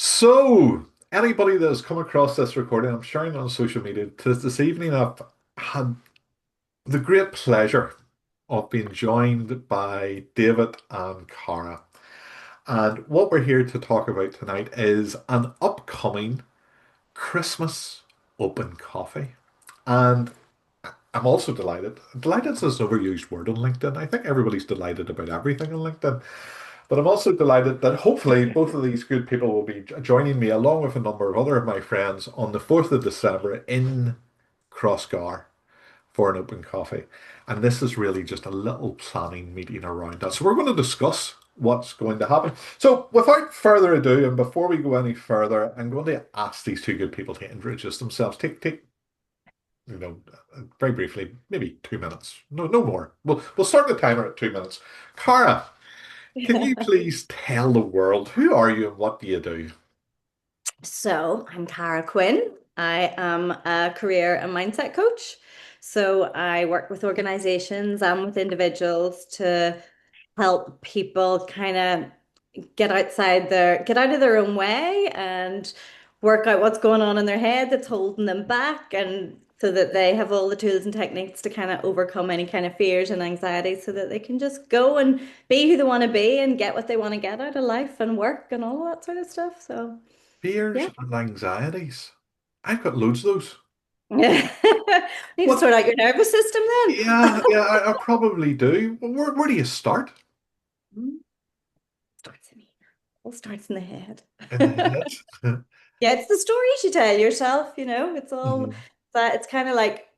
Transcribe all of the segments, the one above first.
So, anybody that has come across this recording, I'm sharing it on social media. This evening, I've had the great pleasure of being joined by David and Cara. And what we're here to talk about tonight is an upcoming Christmas open coffee. And I'm also delighted. Delighted is an overused word on LinkedIn. I think everybody's delighted about everything on LinkedIn. But I'm also delighted that hopefully both of these good people will be joining me along with a number of other of my friends on the 4th of December in Crossgar for an open coffee. And this is really just a little planning meeting around that. So we're going to discuss what's going to happen. So without further ado, and before we go any further, I'm going to ask these two good people to introduce themselves. Take you know, very briefly, maybe 2 minutes. No, no more. We'll start the timer at 2 minutes. Cara, can you please tell the world who are you and what do you do? So, I'm Cara Quinn. I am a career and mindset coach. So, I work with organizations and with individuals to help people kind of get out of their own way and work out what's going on in their head that's holding them back, and so that they have all the tools and techniques to kind of overcome any kind of fears and anxieties so that they can just go and be who they want to be and get what they want to get out of life and work and all that sort of stuff. So, Fears yeah. and anxieties. I've got loads of those. Need to What? sort out your nervous system then. Yeah, I probably do. Where do you start? Mm, Starts in here. All starts in the head. In the head. Yeah, it's the stories you tell yourself, it's all Mhm. that it's kind of like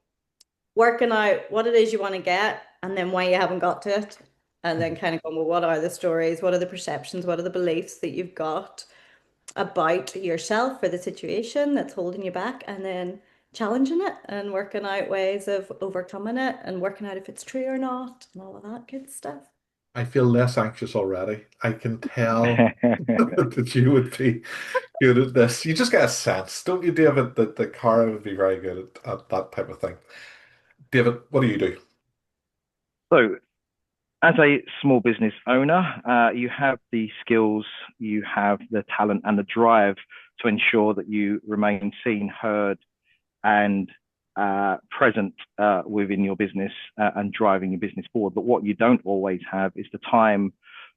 working out what it is you want to get and then why you haven't got to it. And then kind of going, well, what are the stories? What are the perceptions? What are the beliefs that you've got about yourself or the situation that's holding you back? And then challenging it and working out ways of overcoming it and working out if it's true or not and all of that good stuff. I feel less anxious already. I can tell that you would be good at this. You just get a sense, don't you, David, that the car would be very good at that type of thing. David, what do you do? So, as a small business owner, you have the skills, you have the talent and the drive to ensure that you remain seen, heard, and present within your business and driving your business forward. But what you don't always have is the time,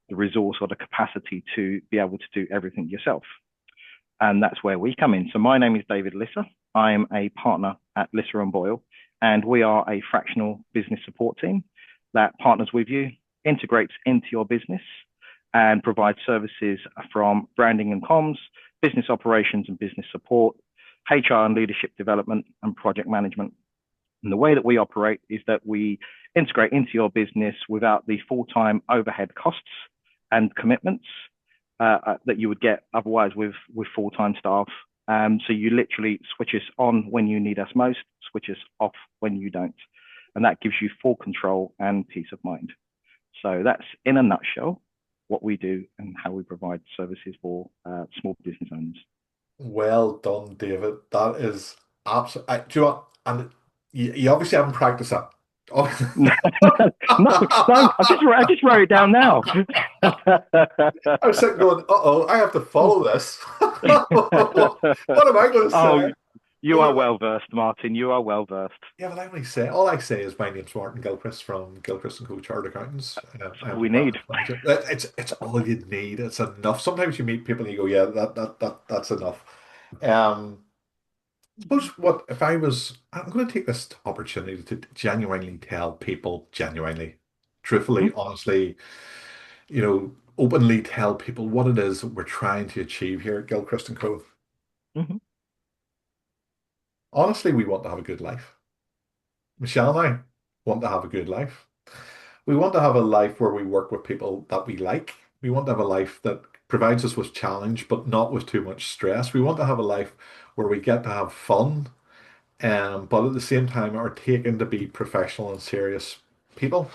the resource, or the capacity to be able to do everything yourself. And that's where we come in. So, my name is David Lisser. I'm a partner at Lisser and Boyle, and we are a fractional business support team that partners with you, integrates into your business, and provides services from branding and comms, business operations and business support, HR and leadership development, and project management. And the way that we operate is that we integrate into your business without the full-time overhead costs and commitments that you would get otherwise with full-time staff. So you literally switch us on when you need us most, switch us off when you don't. And that gives you full control and peace of mind. So that's in a nutshell what we do and how we provide services for small business owners. Well done, David. That is absolutely. Do you know what? And you obviously haven't practiced that. No, no, I just wrote it down now. I was sitting going, "Uh-oh, I have to follow this. What am I going to Oh, say? you are well versed, Martin. You are well versed. Yeah, but I only say all I say is my name's Martin Gilchrist from Gilchrist and Co Chartered Accountants. That's I all am the we need. practice manager. It's all you need. It's enough. Sometimes you meet people and you go, yeah, that's enough. Um, suppose what if I'm going to take this opportunity to genuinely tell people, genuinely, truthfully, honestly, openly tell people what it is that we're trying to achieve here at Gilchrist and Co. Mm-hmm. Honestly, we want to have a good life. Michelle and I want to have a good life. We want to have a life where we work with people that we like. We want to have a life that provides us with challenge, but not with too much stress. We want to have a life where we get to have fun, but at the same time are taken to be professional and serious people.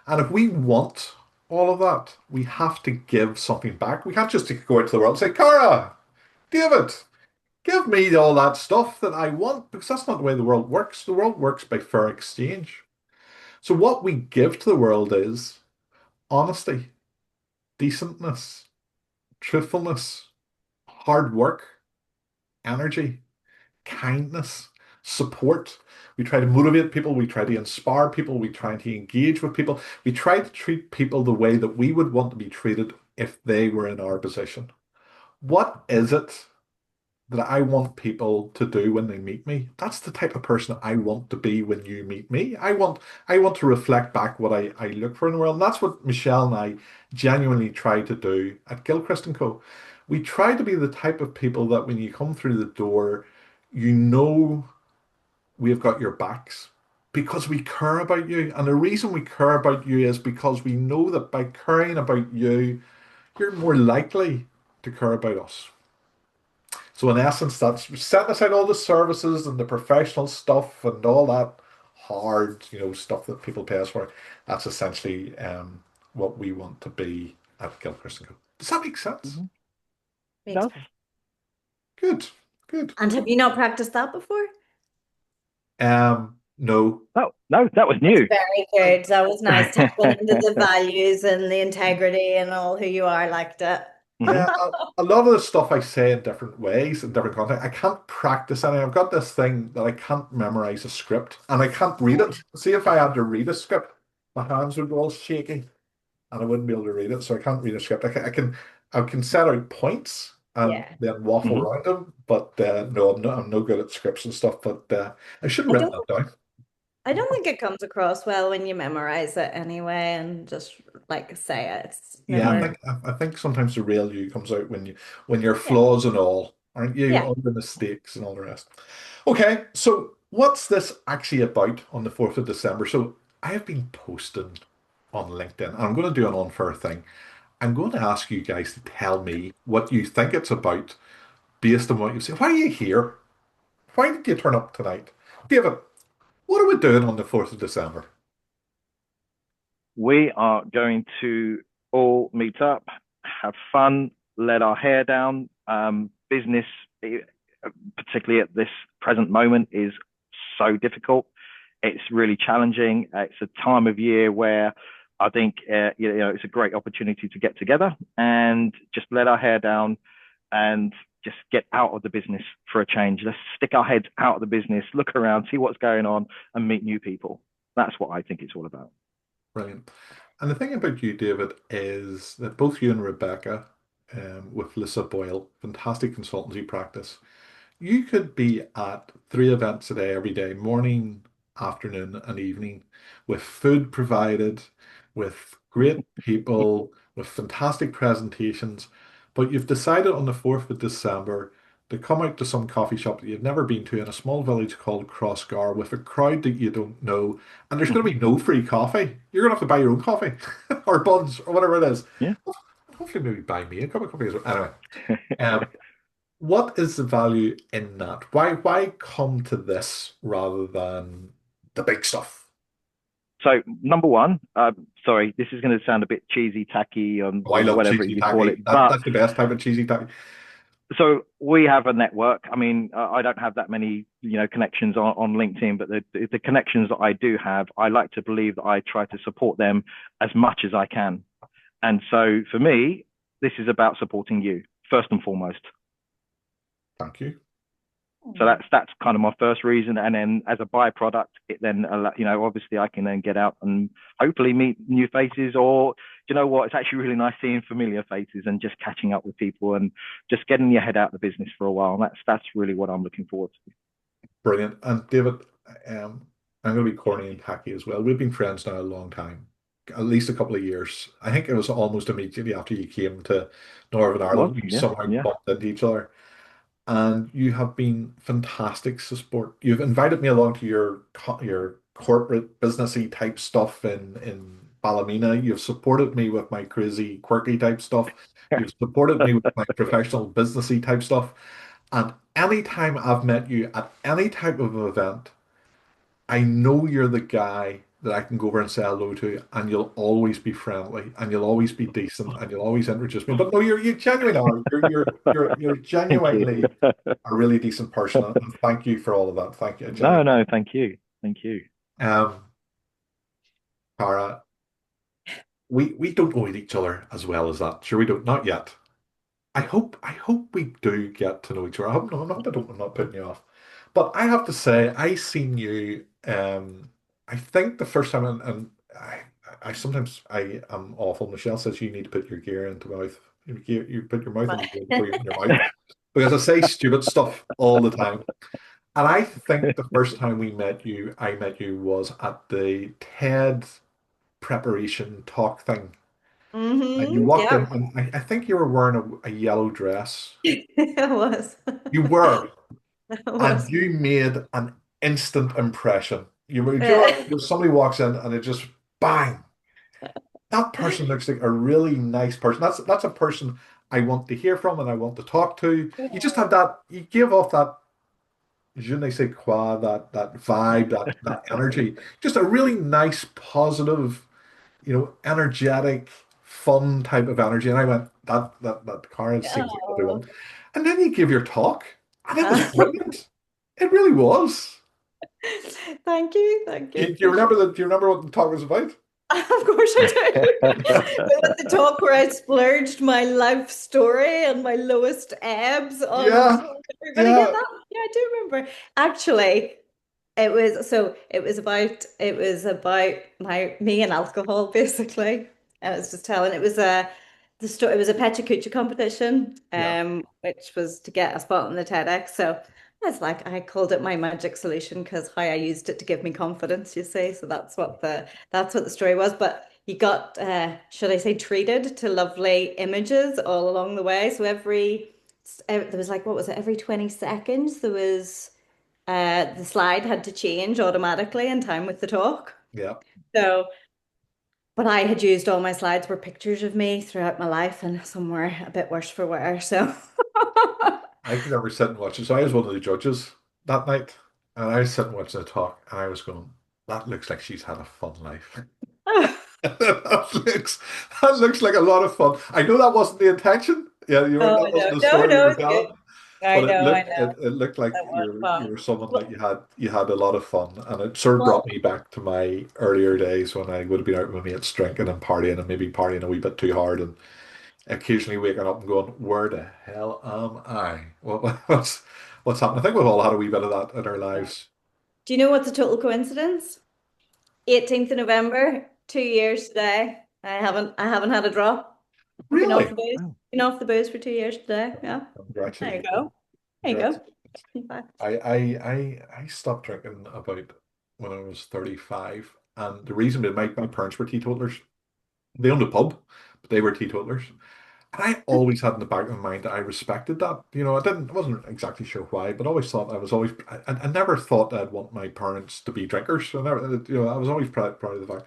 And if we want all of that, we have to give something back. We can't just go out to the world and say, Cara, David, give me all that stuff that I want, because that's not the way the world works. The world works by fair exchange. So what we give to the world is honesty, decentness, truthfulness, hard work, energy, kindness, support. We try to motivate people. We try to inspire people. We try to engage with people. We try to treat people the way that we would want to be treated if they were in our position. What is it that I want people to do when they meet me? That's the type of person I want to be when you meet me. I want to reflect back what I look for in the world. And that's what Michelle and I genuinely try to do at Gilchrist and Co. We try to be the type of people that when you come through the door, you know we've got your backs because we care about you. And the reason we care about you is because we know that by caring about you, you're more likely to care about us. So in essence, that's setting aside all the services and the professional stuff and all that hard, stuff that people pay us for. That's essentially what we want to be at Gilchrist and Co. Does that make sense? Mhm. Makes Does. perfect. Good, good. And have you not practiced that before? No. Oh, no, that was That's new. very good. That was nice tapping into the values and the integrity and all who you are like that. Hmm. Yeah, a lot of the stuff I say in different ways, in different context, I can't practice any. I've got this thing that I can't memorize a script and I can't read it. See, if I had to read a script, my hands would go all shaky and I wouldn't be able to read it. So I can't read a script. I can set out points and Yeah. then waffle Hmm. around them. But no, I'm no good at scripts and stuff. But I should have I written don't that down. I don't think it comes across well when you memorize it anyway and just like say it. It's Yeah, I never, think I think sometimes the real you comes out when your yeah. flaws and all, aren't you? Yeah. All the mistakes and all the rest. Okay, so what's this actually about on the 4th of December? So I have been posting on LinkedIn, and I'm going to do an unfair thing. I'm going to ask you guys to tell me what you think it's about based on what you say. Why are you here? Why did you turn up tonight? David, what are we doing on the 4th of December? We are going to all meet up, have fun, let our hair down. Business, particularly at this present moment, is so difficult. It's really challenging. It's a time of year where I think it's a great opportunity to get together and just let our hair down and just get out of the business for a change. Let's stick our heads out of the business, look around, see what's going on, and meet new people. That's what I think it's all about. Brilliant. And the thing about you, David, is that both you and Rebecca, with Lissa Boyle, fantastic consultancy practice, you could be at three events a day every day, morning, afternoon, and evening, with food provided, with great people, with fantastic presentations. But you've decided on the 4th of December to come out to some coffee shop that you've never been to in a small village called Crossgar with a crowd that you don't know, and there's going to be no free coffee. You're going to have to buy your own coffee or buns or whatever it is. Yeah. Hopefully, maybe buy me a cup of coffee as well. Anyway, um, what is the value in that? Why come to this rather than the big stuff? So number one, sorry, this is going to sound a bit cheesy, tacky, Oh, I or love whatever cheesy you call tacky. it, but That's the best type of cheesy tacky. so we have a network. I mean, I don't have that many, connections on LinkedIn, but the connections that I do have, I like to believe that I try to support them as much as I can. And so for me, this is about supporting you first and foremost. Thank you. So that's kind of my first reason, and then as a byproduct, it then obviously I can then get out and hopefully meet new faces, or you know what, it's actually really nice seeing familiar faces and just catching up with people and just getting your head out of the business for a while. And that's really what I'm looking forward to. Brilliant. And David, I'm going to be corny and tacky as well. We've been friends now a long time, at least a couple of years. I think it was almost immediately after you came to Northern It was, Ireland, we yeah, somehow yeah. bumped into each other. And you have been fantastic support. You've invited me along to your corporate businessy type stuff in Ballymena. You've supported me with my crazy quirky type stuff. You've supported me with my professional businessy type stuff. And anytime I've met you at any type of event, I know you're the guy that I can go over and say hello to, and you'll always be friendly, and you'll always be decent, and you'll always introduce me. But no, you genuinely are. You're Thank you. genuinely a really decent person, and thank you for all of that. Thank you, No, genuinely. no, thank you, thank you. Um, Cara, we don't know each other as well as that. Sure, we don't. Not yet. I hope we do get to know each other. I hope no, I'm not putting you off. But I have to say, I seen you. I think the first time, and I sometimes I am awful. Michelle says you need to put your gear into mouth. You put your mouth into gear before you open your mouth because I say stupid stuff all the time. And I think the first time I met you was at the TED preparation talk thing. And you walked in, Yeah, and I think you were wearing a yellow dress. it was. You were, It and was. you made an instant impression. Uh, Somebody walks in, and it just bang. That person looks like a really nice person. That's a person I want to hear from and I want to talk to. You just have that. You give off that je ne sais quoi, that vibe, that energy. Just a really nice, positive, energetic, fun type of energy. And I went, that car seems like what they Oh. want. And then you give your talk, and it was brilliant. It really was. Thank you, thank you. Do you Appreciate remember that? Do you remember what the talk was about? it. Of course I do. It was the talk where I splurged my life story and my lowest ebbs on Yeah, everybody. Yeah, yeah, yeah, I do remember. Actually, it was about my me and alcohol basically. I was just telling it was the story. It was a Pecha Kucha competition, yeah. which was to get a spot on the TEDx. So I called it my magic solution because how I used it to give me confidence, you see. So that's what the story was. But you got should I say treated to lovely images all along the way. So there was like what was it, every 20 seconds there was the slide had to change automatically in time with the talk. Yeah. So, but I had used all my slides were pictures of me throughout my life, and some were a bit worse for wear. So, I can remember sitting watching. So I was one of the judges that night, and I was sitting watching the talk, and I was going, "That looks like she's had a fun life." That looks that looks like a lot of fun. I know that wasn't the intention. Yeah, oh that wasn't no, the no, story you no, were it's good. telling. I But know, I know. it looked like That was you fun. were someone that Well, you had a lot of fun, and it sort of brought well, me back to my earlier days when I would have been out with my mates drinking and partying, and maybe partying a wee bit too hard, and occasionally waking up and going, "Where the hell am I? What's happening?" I think we've all had a wee bit of that in our lives. do you know what's a total coincidence? 18th of November, 2 years today. I haven't had a drop. I've been off Really? the booze. Wow. Been off the booze for 2 years today. Yeah. There you Congratulations. go. There you Congrats. go. In fact. I stopped drinking about when I was 35. And the reason being my parents were teetotalers. They owned a pub, but they were teetotalers. And I always had in the back of my mind that I respected that. I wasn't exactly sure why, but I always thought I never thought I'd want my parents to be drinkers. I was always proud of the fact.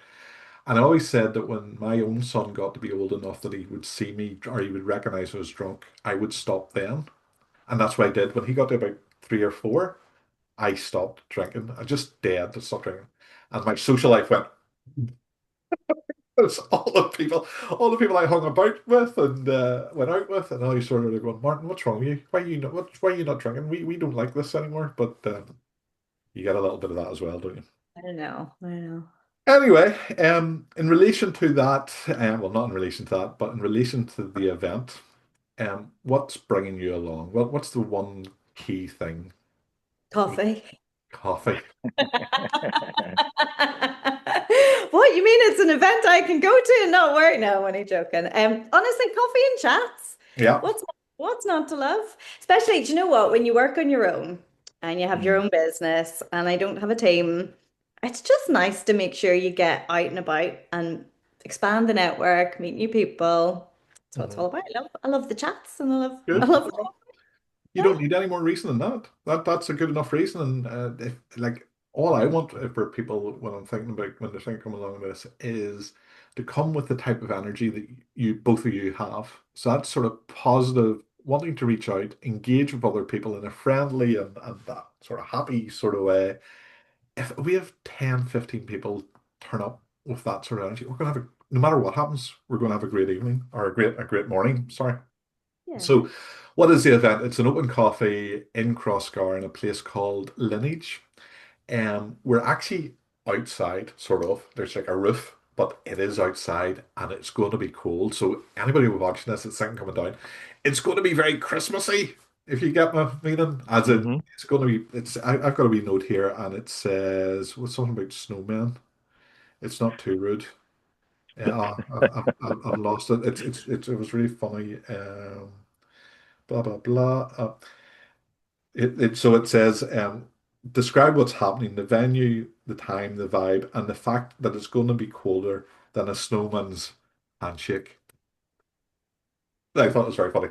And I always said that when my own son got to be old enough that he would see me or he would recognize I was drunk, I would stop then. And that's what I did. When he got to about 3 or 4, I stopped drinking. I just dared to stop drinking. And my social life went, it's all the people I hung about with and went out with, and all you sort of like going, Martin, what's wrong with you? Why are you not drinking? We don't like this anymore. But you get a little bit of that as well, don't you? I know. I know. Anyway, in relation to that, well, not in relation to that, but in relation to the event, what's bringing you along? What's the one key thing? Coffee. Coffee. What you mean it's an event I can go to and not worry? No, I'm only joking. Honestly, coffee and chats. Yeah. What's what's not to love? Especially, do you know what? When you work on your own and you have your Mm. own business and I don't have a team, it's just nice to make sure you get out and about and expand the network, meet new people. That's what it's Mhm. all about. I love the chats and I Good. love the Well, you yeah. don't need any more reason than that. That's a good enough reason. And if like all I want for people when I'm thinking about when they're thinking coming along this is to come with the type of energy that you both of you have. So that's sort of positive, wanting to reach out, engage with other people in a friendly and that sort of happy sort of way. If we have 10, 15 people turn up with that sort of energy, we're gonna have no matter what happens, we're gonna have a great evening or a great morning. Sorry. Yeah. So, what is the event? It's an open coffee in Crossgar in a place called Lineage. We're actually outside, sort of. There's like a roof. but it is outside and it's going to be cold. So anybody who's watching this, it's second coming down. It's going to be very Christmassy, if you get my meaning. As in, Hmm. it's going to be. I've got a wee note here, and it says what's something about snowman. It's not too rude. Yeah, I've lost it. It was really funny. Blah blah blah. So it says, describe what's happening, the venue, the time, the vibe, and the fact that it's going to be colder than a snowman's handshake. I thought it was very funny.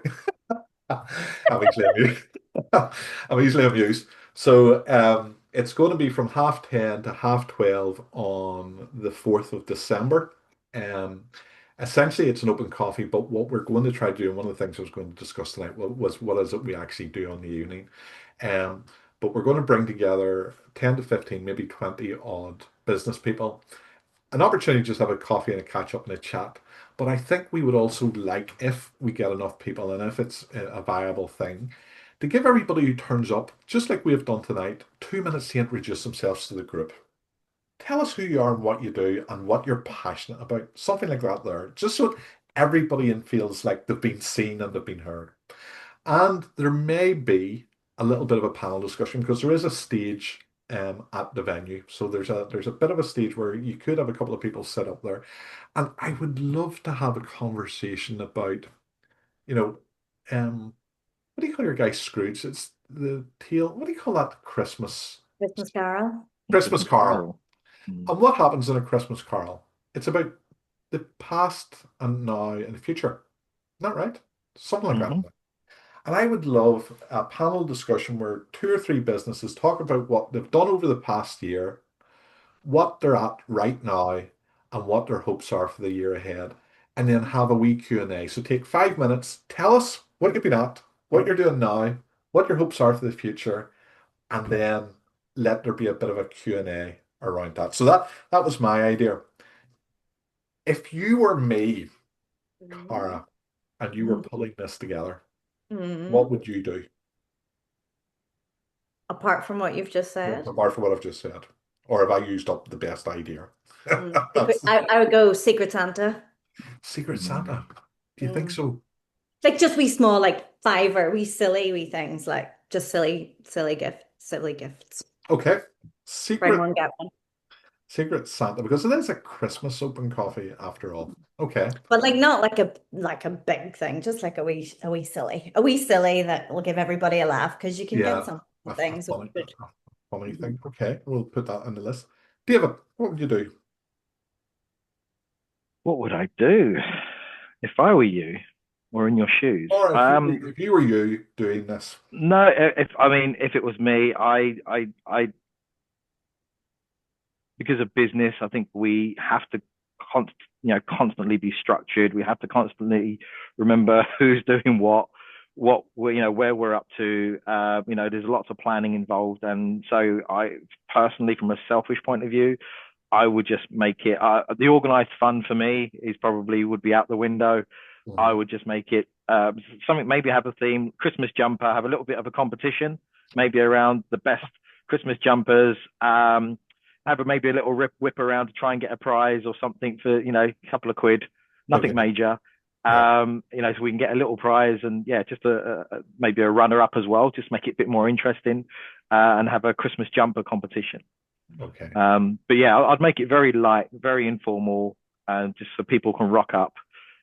I'm easily amused. I'm easily amused. So it's going to be from 10:30 to 12:30 on the 4th of December. Um, Essentially, it's an open coffee, but what we're going to try to do, and one of the things I was going to discuss tonight was what is it we actually do on the evening. Um, but we're going to bring together 10 to 15, maybe 20 odd business people, an opportunity to just have a coffee and a catch up and a chat. But I think we would also like, if we get enough people and if it's a viable thing, to give everybody who turns up, just like we have done tonight, 2 minutes to introduce themselves to the group. Tell us who you are and what you do and what you're passionate about. Something like that there. Just so everybody feels like they've been seen and they've been heard. And there may be a little bit of a panel discussion because there is a stage at the venue. So there's a bit of a stage where you could have a couple of people sit up there. And I would love to have a conversation about, you know, um, what do you call your guy Scrooge? It's the tail. What do you call that? Christmas Carol. Christmas Christmas Carol. Carol. Mm. And what happens in a Christmas Carol? It's about the past and now and the future. Isn't that right? Something like that. Hmm. And I would love a panel discussion where two or three businesses talk about what they've done over the past year, what they're at right now, and what their hopes are for the year ahead, and then have a wee Q&A. So take 5 minutes, tell us what you've been at, what you're doing now, what your hopes are for the future, and then let there be a bit of a Q&A around that. So that was my idea. If you were me, Mm. Cara, and you were pulling this together, what Mm. would you do? Apart from what you've just said. Apart from what I've just said. Or have I used up the best idea? That's I would go Secret Santa. Secret Mm. Santa. Do you think Mm. so? Like just wee small, like fiver, wee silly wee things, like just silly gifts. Okay. Bring Secret one, get one. Secret Santa, because it is a Christmas open coffee after all. Okay. But like not like a big thing, just like a wee silly that will give everybody a laugh because you can get Yeah. some A things. funny, a funny thing. Okay. We'll put that on the list. David, what would you do? What would I do if I were you or in your shoes? Or if you were you doing this. No, if I mean if it was me, I because of business, I think we have to constantly be structured. We have to constantly remember who's doing what we're, where we're up to. There's lots of planning involved, and so I personally, from a selfish point of view, I would just make it the organized fun for me is probably would be out the window. I Mhm. would just make it something, maybe have a theme, Christmas jumper, have a little bit of a competition, maybe around the best Christmas jumpers. Have maybe a little whip around to try and get a prize or something for, a couple of quid, nothing Okay. major. Yeah. So we can get a little prize and yeah, just maybe a runner up as well, just make it a bit more interesting and have a Christmas jumper competition. Okay. But yeah, I'd make it very light, very informal, just so people can rock up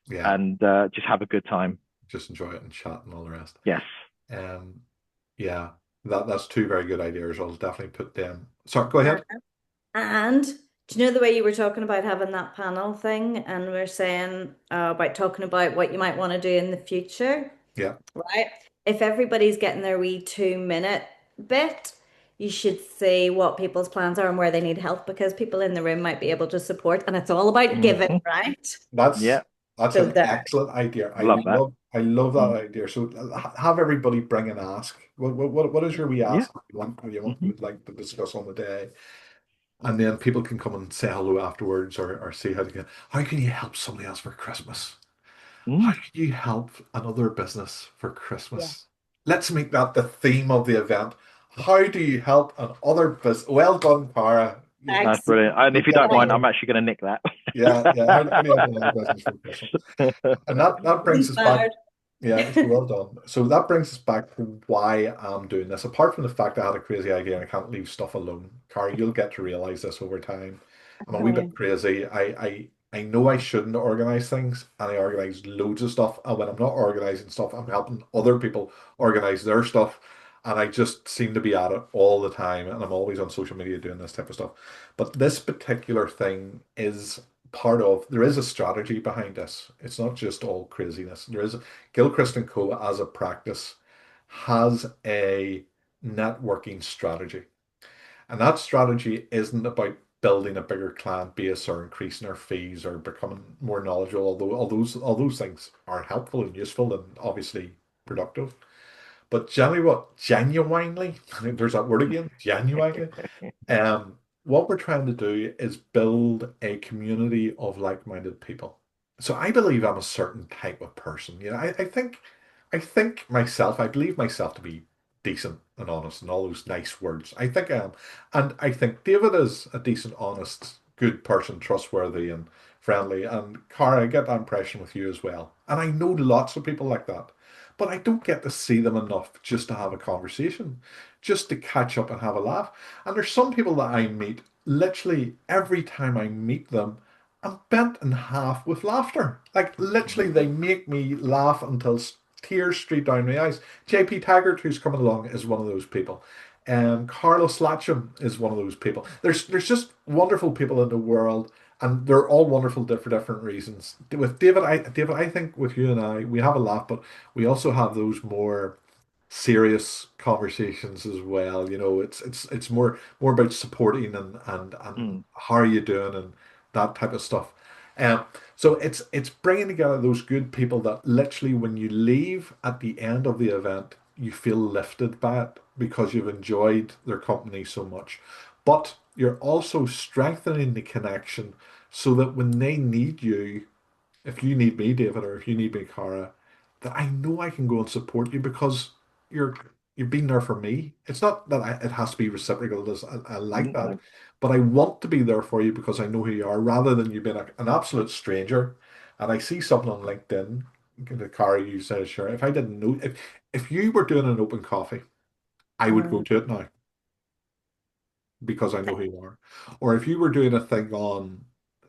Yeah. and just have a good time. Just enjoy it and chat and all the rest. Yes. Um, yeah, that's two very good ideas. I'll definitely put them. Sorry, go Uh, ahead. And do you know the way you were talking about having that panel thing, and we're saying about talking about what you might want to do in the future, Yeah. right? If everybody's getting their wee 2 minute bit, you should see what people's plans are and where they need help because people in the room might be able to support, and it's all about giving, Hmm. right? That's Yeah. that's So an there. excellent idea. I love that. I love that Mm. idea. So have everybody bring an ask. What is your wee Yeah. ask you Hmm. would like to discuss on the day? And then people can come and say hello afterwards or see how can you help somebody else for Christmas? How Mm. can you help another business for Yeah. Christmas? Let's make that the theme of the event. How do you help another business? Well done, Cara. That's Thanks. brilliant. And You'll if you get don't mind, another. I'm actually going to nick that. Yeah, yeah. How do you have another business for Christmas? And that brings us back. Inspired. Yeah, so well done. So that brings us back to why I'm doing this. Apart from the fact I had a crazy idea and I can't leave stuff alone, Cara, you'll get to realize this over time. I'm a wee bit Okay. crazy. I know I shouldn't organize things, and I organize loads of stuff. And when I'm not organizing stuff, I'm helping other people organize their stuff. And I just seem to be at it all the time. And I'm always on social media doing this type of stuff. But this particular thing is part of, there is a strategy behind this. It's not just all craziness. There is Gilchrist and Co. as a practice has a networking strategy. And that strategy isn't about building a bigger client base or increasing our fees or becoming more knowledgeable, although all those things are helpful and useful and obviously productive. But generally what genuinely, there's that word again, genuinely, what we're trying to do is build a community of like-minded people. So I believe I'm a certain type of person. I think myself, I believe myself to be decent and honest and all those nice words. I think I am. And I think David is a decent, honest, good person, trustworthy and friendly. And Cara, I get that impression with you as well. And I know lots of people like that. But I don't get to see them enough just to have a conversation, just to catch up and have a laugh. And there's some people that I meet, literally every time I meet them, I'm bent in half with laughter. Like literally, they make me laugh until tears stream down my eyes. JP Taggart, who's coming along, is one of those people. Carlos Latcham is one of those people. There's just wonderful people in the world, and they're all wonderful for different reasons. With David, I think with you and I, we have a laugh, but we also have those more serious conversations as well. It's more about supporting and Mm, how are you doing and that type of stuff. Um, so it's bringing together those good people that literally when you leave at the end of the event, you feel lifted by it because you've enjoyed their company so much. But you're also strengthening the connection so that when they need you, if you need me, David, or if you need me, Cara, that I know I can go and support you because you're you've been there for me. It's not that it has to be reciprocal. I like that, no. but I want to be there for you because I know who you are, rather than you being an absolute stranger. And I see something on LinkedIn, the Cara, you said, sure. If I didn't know, if you were doing an open coffee, I would go Mm. to it now because I know who you are. Or if you were doing a thing on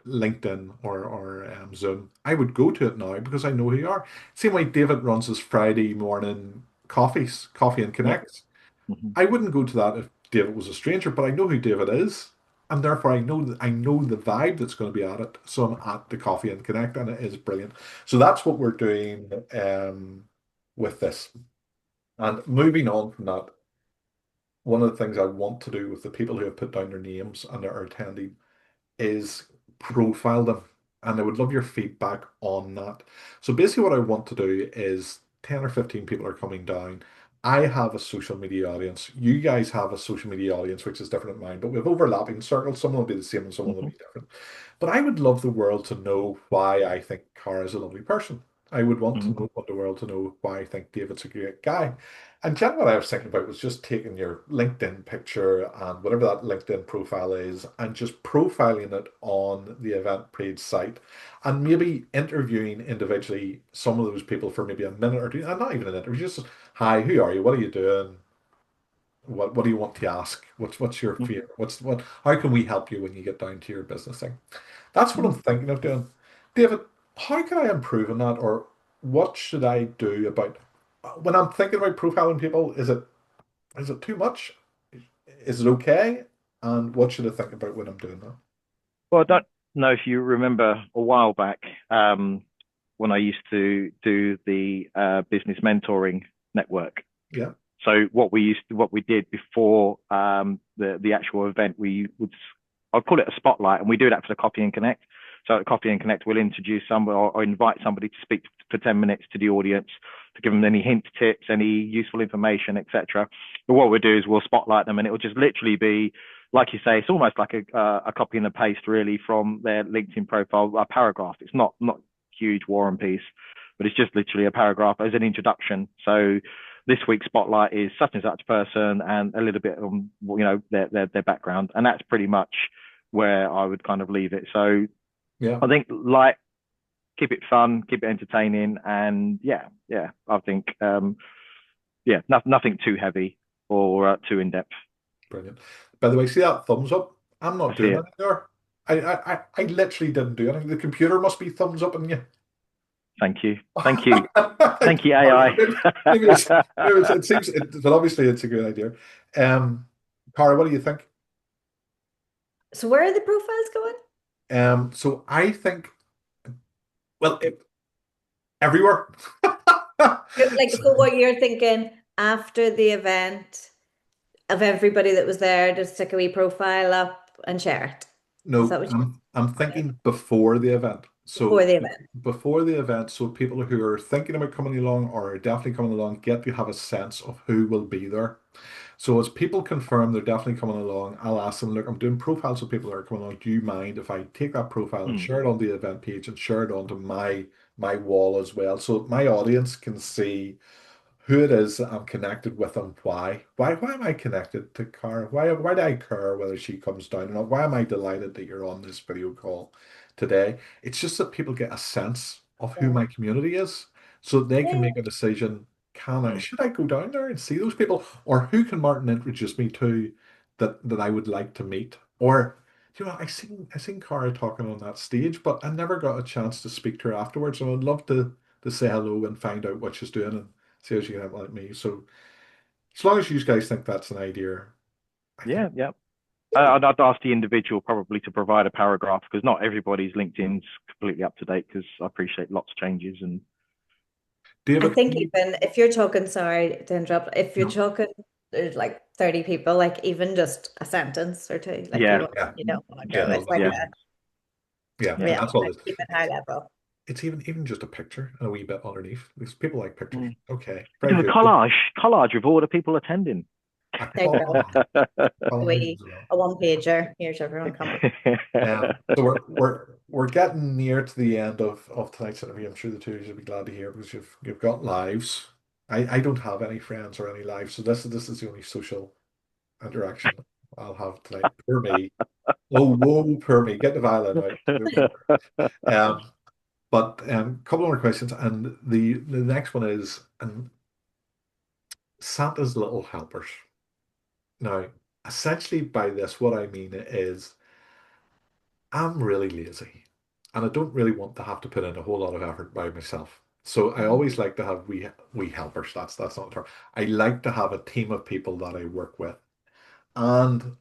LinkedIn or Zoom, I would go to it now because I know who you are. Same way David runs his Friday morning coffee and Yeah. connects. Mhm. I wouldn't go to that if David was a stranger, but I know who David is. And therefore I know the vibe that's going to be at it. So I'm at the coffee and connect and it is brilliant. So that's what we're doing with this. And moving on from that, one of the things I want to do with the people who have put down their names and are attending is profile them. And I would love your feedback on that. So basically what I want to do is 10 or 15 people are coming down. I have a social media audience. You guys have a social media audience, which is different than mine, but we have overlapping circles. Some will be the same and some will Mhm. be different. But I would love the world to know why I think Cara is a lovely person. I would Mhm. want the world to know why I think David's a great guy. And generally, what I was thinking about was just taking your LinkedIn picture and whatever that LinkedIn profile is, and just profiling it on the Eventbrite site, and maybe interviewing individually some of those people for maybe a minute or two, and not even an interview, just hi, who are you? What are you doing? What do you want to ask? What's your Mhm. fear? How can we help you when you get down to your business thing? That's what I'm Mhm. thinking of doing. David, how can I improve on that, or what should I do about when I'm thinking about profiling people? Is it too much? Is it okay? And what should I think about when I'm doing that? Well, I don't know if you remember a while back when I used to do the business mentoring network. Yeah, So what we did before the actual event, we would, I'd call it a spotlight, and we do that for the Coffee and Connect. So at Coffee and Connect, we'll introduce somebody or invite somebody to speak for 10 minutes to the audience to give them any hint, tips, any useful information, etc. But what we'll do is we'll spotlight them, and it will just literally be, like you say, it's almost like a copy and a paste really from their LinkedIn profile, a paragraph. It's not huge war and peace, but it's just literally a paragraph as an introduction. So this week's spotlight is such and such person and a little bit on their background, and that's pretty much where I would kind of leave it. So Yeah, I think light, keep it fun, keep it entertaining, and yeah, I think yeah, nothing too heavy or too in depth. brilliant. By the way, see that thumbs up? I'm I not see doing it. anything there. I literally didn't do anything. The computer must be thumbs up on you. Thank you, thank you, I thank you, don't know. AI. It seems, but obviously it's a good idea. Um, Cara, what do you think? So where are the profiles going? So I think, well, everywhere. Like, so what you're thinking after the event of everybody that was there, just stick a wee profile up and share it. Is that No, what I'm you thinking before the event. before So the event? before the event, so people who are thinking about coming along or are definitely coming along get to have a sense of who will be there. So as people confirm they're definitely coming along, I'll ask them, look, I'm doing profiles of people that are coming along. Do you mind if I take that profile and Hmm. share it on the event page and share it onto my wall as well, so my audience can see who it is that I'm connected with and why. Why am I connected to Cara? Why do I care whether she comes down or not? Why am I delighted that you're on this video call today? It's just that people get a sense of who Yeah. my community is so they can Yeah. make a decision. Hmm. Should I go down there and see those people? Or who can Martin introduce me to that I would like to meet? Or I seen Cara talking on that stage, but I never got a chance to speak to her afterwards. And I'd love to say hello and find out what she's doing and see how she can help like me. So as long as you guys think that's an idea, I think Yeah, yeah. yeah. I'd ask the individual probably to provide a paragraph because not everybody's LinkedIn's completely up to date because I appreciate lots of changes and I David, think even if you're talking, sorry to interrupt, if you're no, talking, there's like 30 people, like even just a sentence or two, like yeah, you don't want to yeah, go. no, It's that'd like be yeah. nice. Yeah, Yeah. and yeah, that's all like it keep it high is. level. It's even just a picture and a wee bit underneath because people like pictures. Mm. Okay, We very do a good. collage of all the people attending. A There you go. collage as well. A one pager. Here's everyone coming. So we're getting near to the end of tonight's interview. I'm sure the two of you will be glad to hear because you've got lives. I don't have any friends or any lives, so this is the only social interaction I'll have tonight. Poor me. Oh, whoa, poor me. Get the violin out. Move on. But couple more questions, and the next one is Santa's little helpers. Now, essentially by this, what I mean is I'm really lazy and I don't really want to have to put in a whole lot of effort by myself. So I Mhm. always like to have we helpers. That's not the term. I like to have a team of people that I work with. And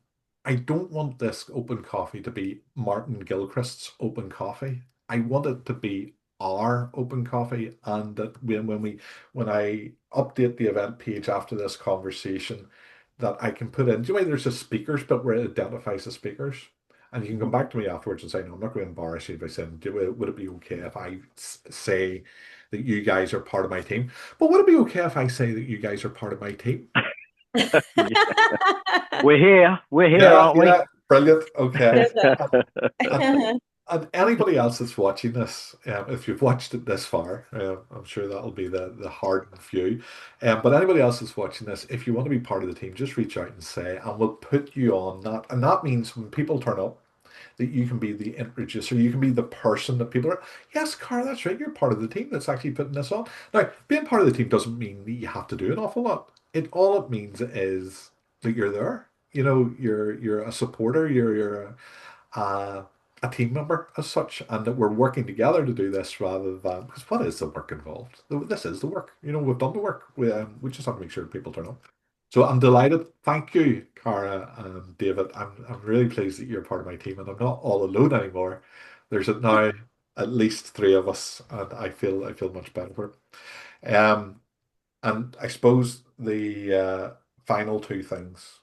I don't want this open coffee to be Martin Gilchrist's open coffee. I want it to be our open coffee, and that when I update the event page after this conversation, that I can put in. Do you know why there's a speakers bit where it identifies the speakers? And you can come Mhm. back to me afterwards and say, no, I'm not going to embarrass you by saying, would it be okay if I say that you guys are part of my team? But would it be okay if I say that you guys are part of my team? Yeah. We're here, Yeah, aren't we? yeah, brilliant. Okay. There's And, and, a- and anybody else that's watching this, if you've watched it this far, I'm sure that'll be the hardened few. But anybody else that's watching this, if you want to be part of the team, just reach out and say, and we'll put you on that. And that means when people turn up, that you can be the introducer, you can be the person that people are, yes, Cara, that's right, you're part of the team that's actually putting this on. Now, being part of the team doesn't mean that you have to do an awful lot. All it means is that you're there. You know, you're a supporter, you're a, a team member as such, and that we're working together to do this rather than because what is the work involved? This is the work. You know, we've done the work. We just have to make sure people turn up. So I'm delighted. Thank you, Cara and David. I'm really pleased that you're part of my team, and I'm not all alone anymore. There's now at least three of us, and I feel much better for it. And I suppose the final two things.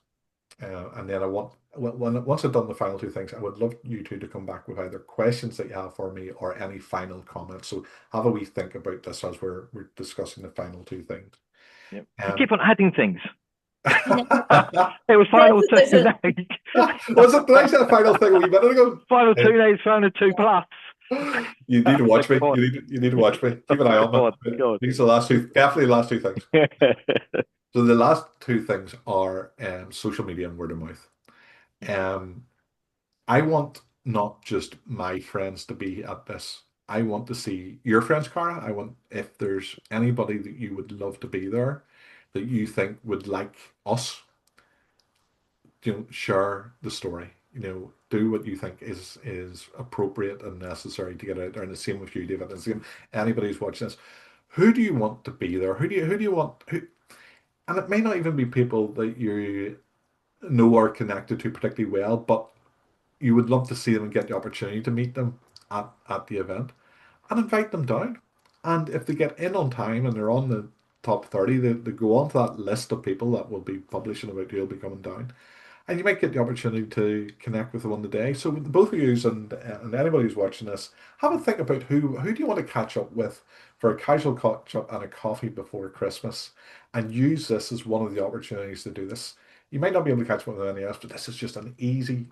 And then I want once I've done the final two things, I would love you two to come back with either questions that you have for me or any final comments. So have a wee think about this as we're discussing the final two things. Yep. You Um, keep on adding things. It was final two There's a days. was it? Did I say a final thing a wee minute ago? Final 2 days, final two plus. You need to watch me. Go on. You need to watch me. Keep an eye on Go on. me. Go These are the last two, definitely the last two things. on. So the last two things are social media and word of mouth. Um, I want not just my friends to be at this. I want to see your friends, Cara. I want if there's anybody that you would love to be there, that you think would like us, share the story. Do what you think is appropriate and necessary to get out there. And the same with you, David. And the same anybody who's watching this. Who do you want to be there? Who do you want who? And it may not even be people that you know are connected to particularly well, but you would love to see them and get the opportunity to meet them at the event and invite them down. And if they get in on time and they're on the top 30, they go on to that list of people that will be publishing about who'll be coming down. And you might get the opportunity to connect with them on the day. So both of you and anybody who's watching this, have a think about who do you want to catch up with for a casual catch up and a coffee before Christmas, and use this as one of the opportunities to do this. You might not be able to catch up with anyone else, but this is just an easy